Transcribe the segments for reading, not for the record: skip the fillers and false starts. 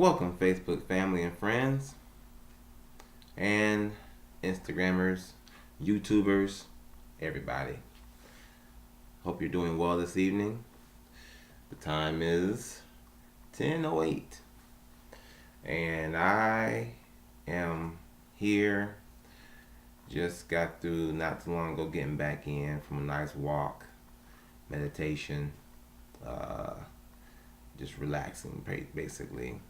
Welcome, Facebook family and friends, and Instagrammers, YouTubers, everybody. Hope you're doing well this evening. The time is 10:08, and I am here. Just got through not too long ago getting back in from a nice walk, meditation, uh, just relaxing, basically.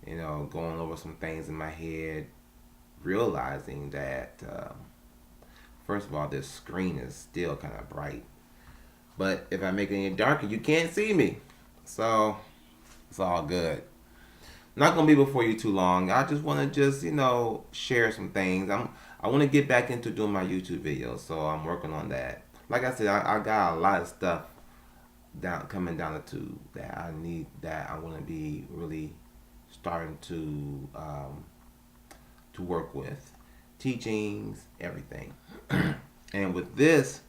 Going over some things in my head, realizing that first of all, this screen is still kind of bright, but if I make it any darker, you can't see me. So it's all good. Not gonna be before you too long. I just want to share some things. I want to get back into doing my YouTube videos, so I'm working on that. Like I said, I got a lot of stuff coming down the tube that I want to be really starting to work with, teachings, everything. And with this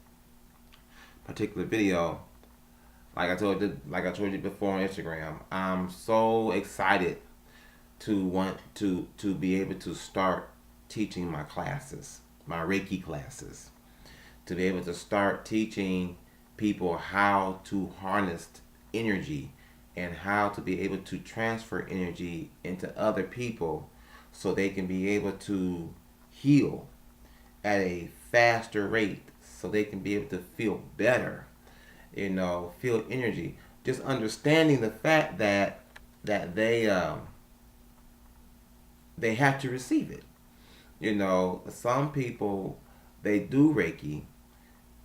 particular video, like I told you before on Instagram, I'm so excited to want to be able to start teaching my classes, my Reiki classes, to be able to start teaching people how to harness energy and how to be able to transfer energy into other people so they can be able to heal at a faster rate, so they can be able to feel better, feel energy. Just understanding the fact that they have to receive it. Some people, they do Reiki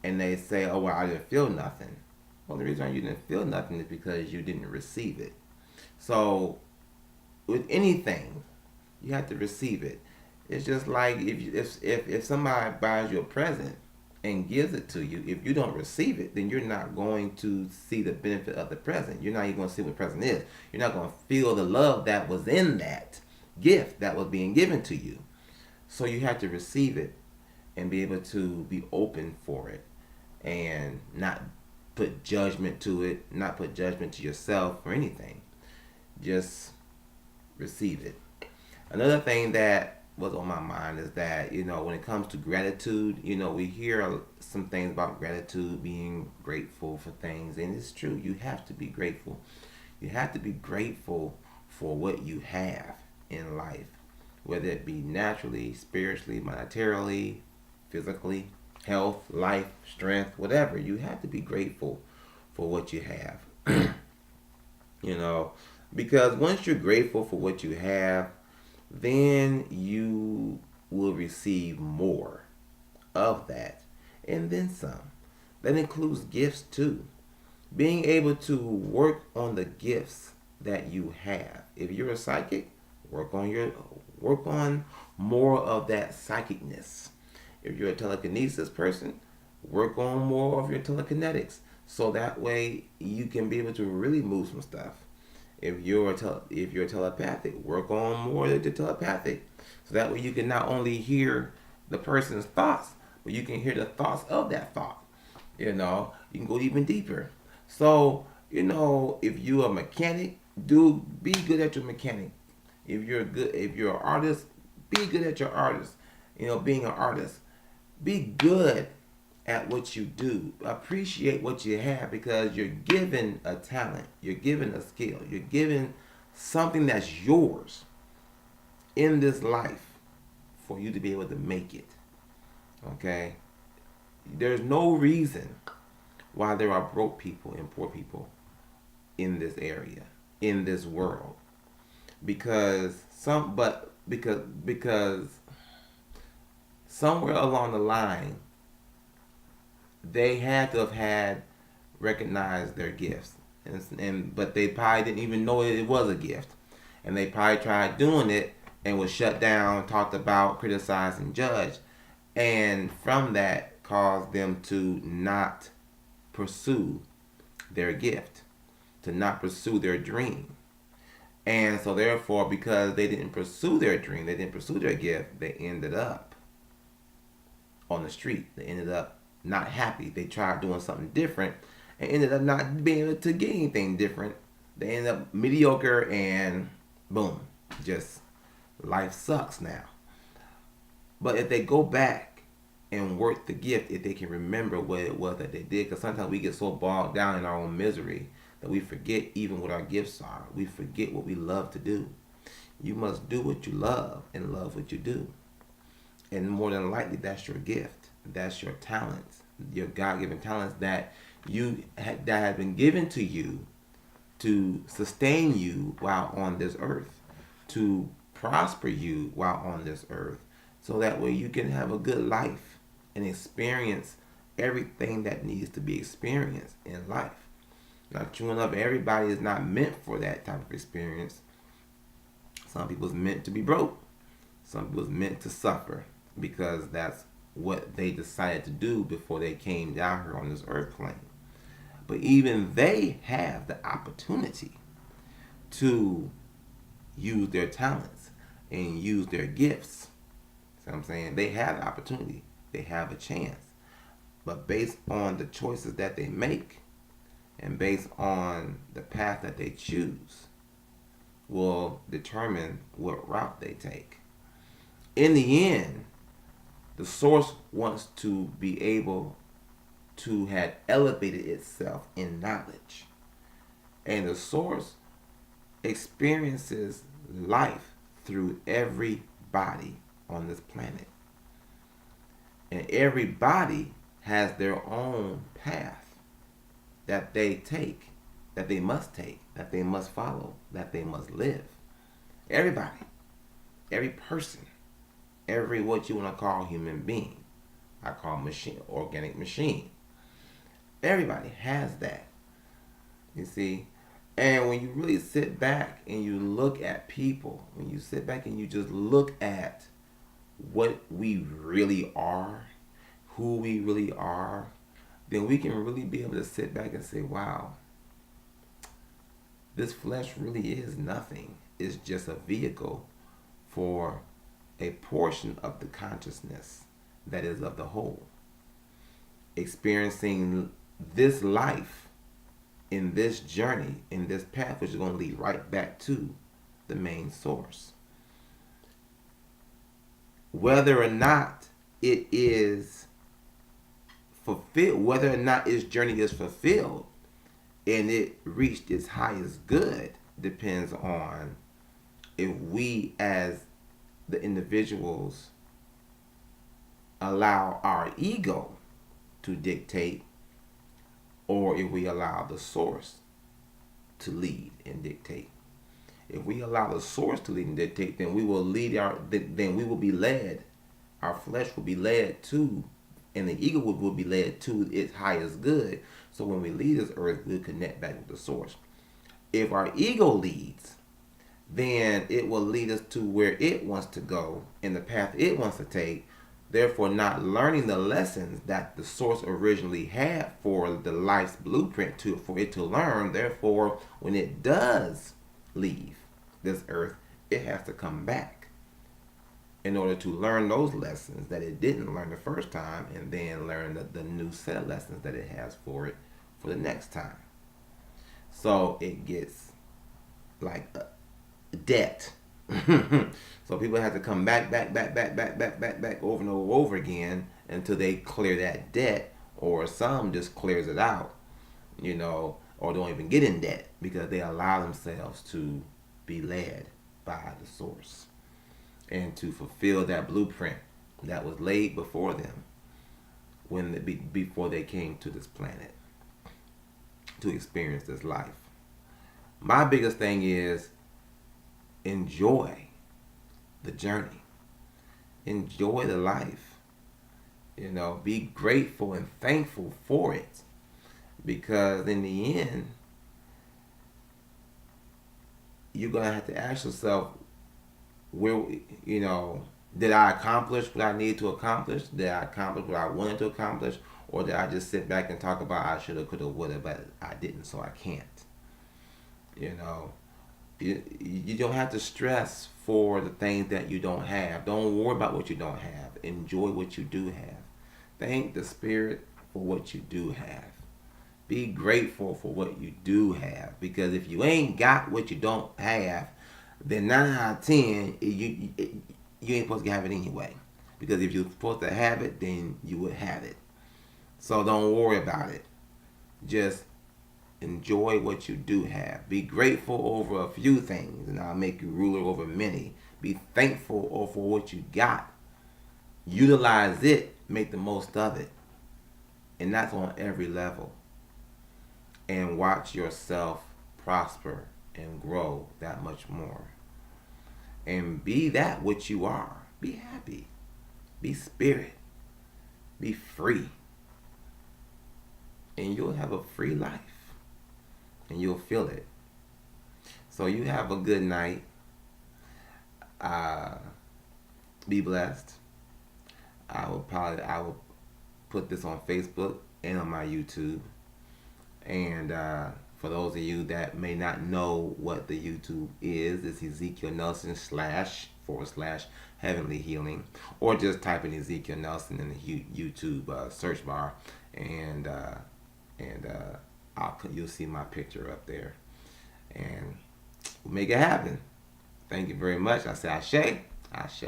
and they say, "Oh well, I didn't feel nothing." Well, the reason you didn't feel nothing is because you didn't receive it. So with anything, you have to receive it. It's just like if somebody buys you a present and gives it to you, if you don't receive it, then you're not going to see the benefit of the present. You're not even going to see what the present is. You're not going to feel the love that was in that gift that was being given to you. So you have to receive it and be able to be open for it and not put judgment to it, not put judgment to yourself or anything. Just receive it. Another thing that was on my mind is that, when it comes to gratitude, we hear some things about gratitude, being grateful for things, and it's true. You have to be grateful. You have to be grateful for what you have in life, whether it be naturally, spiritually, monetarily, physically, health, life, strength, whatever. You have to be grateful for what you have. you know, because once you're grateful for what you have, then you will receive more of that and then some. That includes gifts too. Being able to work on the gifts that you have. If you're a psychic, work on more of that psychicness. If you're a telekinesis person, work on more of your telekinetics. So that way you can be able to really move some stuff. If you're telepathic, work on more of the telepathic. So that way you can not only hear the person's thoughts, but you can hear the thoughts of that thought. You can go even deeper. So, if you're a mechanic, be good at your mechanic. If you're an artist, be good at your artist. Being an artist, be good at what you do. Appreciate what you have because you're given a talent, you're given a skill, you're given something that's yours in this life for you to be able to make it. Okay? There's no reason why there are broke people and poor people in this area, in this world. Because somewhere along the line they had to have had recognized their gifts, but they probably didn't even know it was a gift, and they probably tried doing it and was shut down, talked about, criticized, and judged, and from that caused them to not pursue their gift, to not pursue their dream. And so therefore, because they didn't pursue their dream, they didn't pursue their gift, they ended up on the street. They ended up not happy. They tried doing something different and ended up not being able to get anything different. They ended up mediocre and Boom. Just life sucks now. But if they go back and work the gift, if they can remember what it was that they did, because sometimes we get so bogged down in our own misery that we forget even what our gifts are. We forget what we love to do. You must do what you love and love what you do. And more than likely, that's your gift. That's your talents, your God-given talents that that have been given to you to sustain you while on this earth, to prosper you while on this earth, so that way you can have a good life and experience everything that needs to be experienced in life. Now, true enough, everybody is not meant for that type of experience. Some people's meant to be broke. Some people's meant to suffer because that's what they decided to do before they came down here on this earth plane. But even they have the opportunity to use their talents and use their gifts. See what I'm saying? They have the opportunity. They have a chance. But based on the choices that they make and based on the path that they choose will determine what route they take. In the end, the source wants to be able to have elevated itself in knowledge. And the source experiences life through everybody on this planet. And everybody has their own path that they take, that they must take, that they must follow, that they must live. Everybody, every person, every what you want to call human being, I call machine, organic machine. Everybody has that. You see? And when you really sit back and you look at people, when you sit back and you just look at what we really are, who we really are, then we can really be able to sit back and say, wow, this flesh really is nothing. It's just a vehicle for a portion of the consciousness that is of the whole. Experiencing this life in this journey, in this path, which is going to lead right back to the main source. Whether or not it is fulfilled, whether or not its journey is fulfilled and it reached its highest good, depends on if we as the individuals allow our ego to dictate, or if we allow the source to lead and dictate. If we allow the source to lead and dictate, then we will be led. Our flesh will be led to, and the ego will be led to its highest good. So when we leave this earth, we'll connect back with the source. If our ego leads, then it will lead us to where it wants to go in the path it wants to take, therefore not learning the lessons that the source originally had for the life's blueprint for it to learn. Therefore, when it does leave this earth, it has to come back in order to learn those lessons that it didn't learn the first time, and then learn the new set of lessons that it has for it for the next time. So it gets like a debt. So people have to come back over and over again until they clear that debt, or some just clears it out, or don't even get in debt because they allow themselves to be led by the source and to fulfill that blueprint that was laid before them before they came to this planet to experience this life. My biggest thing is enjoy the journey. Enjoy the life. Be grateful and thankful for it. Because in the end, you're going to have to ask yourself, did I accomplish what I needed to accomplish? Did I accomplish what I wanted to accomplish? Or did I just sit back and talk about I shoulda, coulda, woulda, but I didn't, so I can't? You don't have to stress for the things that you don't have. Don't worry about what you don't have. Enjoy what you do have. Thank the Spirit for what you do have. Be grateful for what you do have. Because if you ain't got what you don't have, then 9 out of 10, you ain't supposed to have it anyway. Because if you're supposed to have it, then you would have it. So don't worry about it. Just enjoy what you do have. Be grateful over a few things, and I'll make you ruler over many. Be thankful for what you got. Utilize it. Make the most of it. And that's on every level. And watch yourself prosper and grow that much more. And be that which you are. Be happy. Be spirit. Be free. And you'll have a free life. And you'll feel it. So you have a good night. Be blessed. I will put this on Facebook and on my YouTube. And for those of you that may not know what the YouTube is, it's Ezekiel Nelson / Heavenly Healing, or just type in Ezekiel Nelson in the YouTube search bar, and you'll see my picture up there, and we'll make it happen. Thank you very much. I say Ashe, Ashe,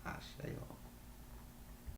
Ashe.